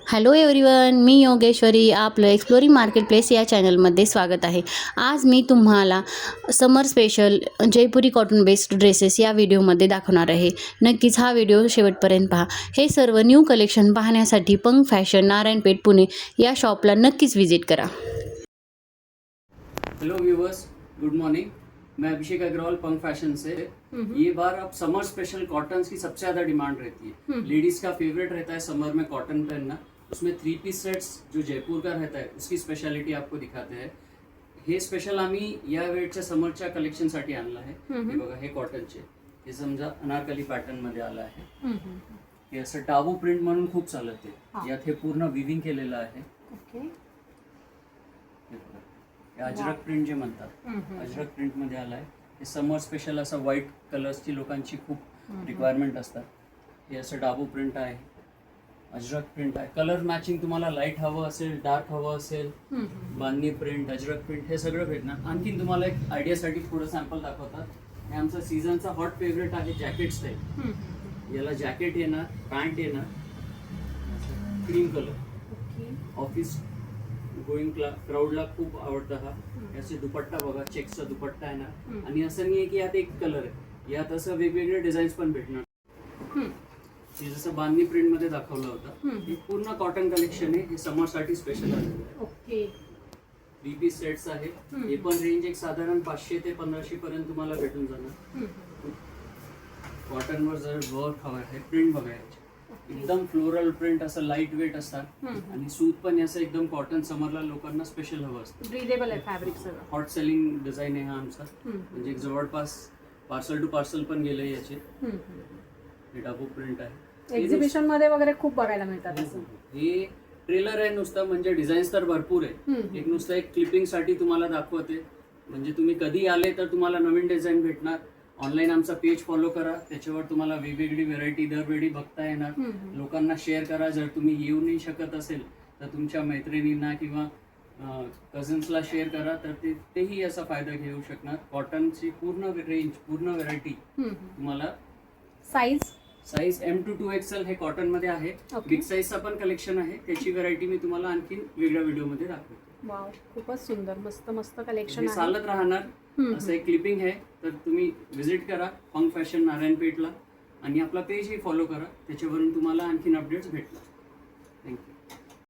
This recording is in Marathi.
हॅलो एव्हरीवन, मी योगेश्वरी. आपलं एक्सप्लोरिंग मार्केट प्लेस या चॅनलमध्ये स्वागत आहे. आज मी तुम्हाला समर स्पेशल जयपुरी कॉटन बेस्ड ड्रेसेस या व्हिडिओमध्ये दाखवणार आहे. नक्कीच हा व्हिडिओ शेवटपर्यंत पहा. हे सर्व न्यू कलेक्शन पाहण्यासाठी पंक फॅशन, नारायणपेठ, पुणे या शॉपला नक्कीच विजिट करा. Hello viewers, good morning. मैं अभिषेक अग्रवाल पंक फैशन से. ये बार अब समर स्पेशल कॉटन की सबसे ज्यादा डिमांड रहती है. लेडीज का फेवरेट रहता है समर में कॉटन पहनना. उसमें 3 पीस सेट्स जो जयपुर का रहता है उसकी स्पेशालिटी आपको दिखाते हैं. हे स्पेशल आम्ही या वेळच्या समरच्या कलेक्शन साठी आणलं आहे. हे बघा, हे कॉटनचे, हे समजा अनारकली पॅटर्न मध्ये आलं आहे. हे असं टाबू प्रिंट म्हणून खूप चालत आहे. यात हे पूर्ण विविंग केलेलं आहे. अजरक प्रिंट जे म्हणतात, अजरक प्रिंट मध्ये आलाय. हे समर स्पेशल असं व्हाईट कलर्सची लोकांची खूप रिक्वायरमेंट असतात. हे असं डाबू प्रिंट आहे, अजरक प्रिंट आहे. कलर मॅचिंग तुम्हाला लाईट हवं असेल, डार्क हवं असेल, बांधणी प्रिंट, अजरक प्रिंट, हे सगळं भेटणार. आणखीन तुम्हाला एक आयडियासाठी थोडं सॅम्पल दाखवतात. हे आमचा सीझनचा हॉट फेवरेट आहे, जॅकेट स्टाईल. याला जॅकेट येणार, पॅन्ट येणार, क्रीम कलर. ऑफिस गोईंग क्राऊडला खूप आवडतं हा. याचे दुपट्टा बघा, चेक्सचा दुपट्टा आहे ना. आणि असं नाही आहे की यात एक कलर आहे, यात असं वेगवेगळे डिझाईन्स पण भेटणार. हे जसं बांधणी प्रिंट मध्ये दाखवलं होतं, हे पूर्ण कॉटन कलेक्शन आहे. हे समर साठी स्पेशल आहे. 3 पीस सेट्स आहे. हे पण रेंज एक साधारण 500 ते 1500 पर्यंत तुम्हाला भेटून जाणार. कॉटन वर जर वर्क हवं आहे, प्रिंट बघायचे एकदम फ्लोरल प्रिंट, असं लाईट वेट असतात. आणि सूत पण असं एकदम कॉटन समरला लोकांना स्पेशल हवं असतं. ब्रीदेबल आहे फॅब्रिक सगळं. हॉट सेलिंग डिझाईन आहे हा आमचा. म्हणजे जवळपास पार्सल टू पार्सल पण गेले याचे. हे डाबू प्रिंट आहे. एक्झिबिशन मध्ये वगैरे खूप बघायला मिळतात असं. हे ट्रेलर आहे नुसतं, म्हणजे डिझाईन्स तर भरपूर आहे. एक नुसतं एक क्लिपिंग साठी तुम्हाला दाखवते. म्हणजे तुम्ही कधी आले तर तुम्हाला नवीन डिझाईन भेटणार. ऑनलाईन आमचा पेज फॉलो करा, त्याच्यावर तुम्हाला वेगवेगळी व्हेरायटी दरवेळी बघता येणार. लोकांना शेअर करा. जर तुम्ही येऊ नाही शकत असेल तर तुमच्या मैत्रिणींना किंवा कझन्सला शेअर करा, तर तेही याचा फायदा घेऊ शकणार. कॉटनची पूर्ण रेंज, पूर्ण व्हेरायटी तुम्हाला. साईज M to 2XL हे कॉटन मध्ये आहे. बिग साईजचा पण कलेक्शन आहे. त्याची व्हेरायटी मी तुम्हाला आणखी वेगळ्या व्हिडिओ मध्ये दाखवतो. वाव, खूपच सुंदर, मस्त मस्त कलेक्शन आहे. चालत राहणार. असं एक क्लिपिंग आहे. तर तुम्ही विजिट करा पंक फॅशन नारायणपेठला आणि आपला पेजही फॉलो करा. त्याच्यावरून तुम्हाला आणखीन अपडेट्स भेटणार.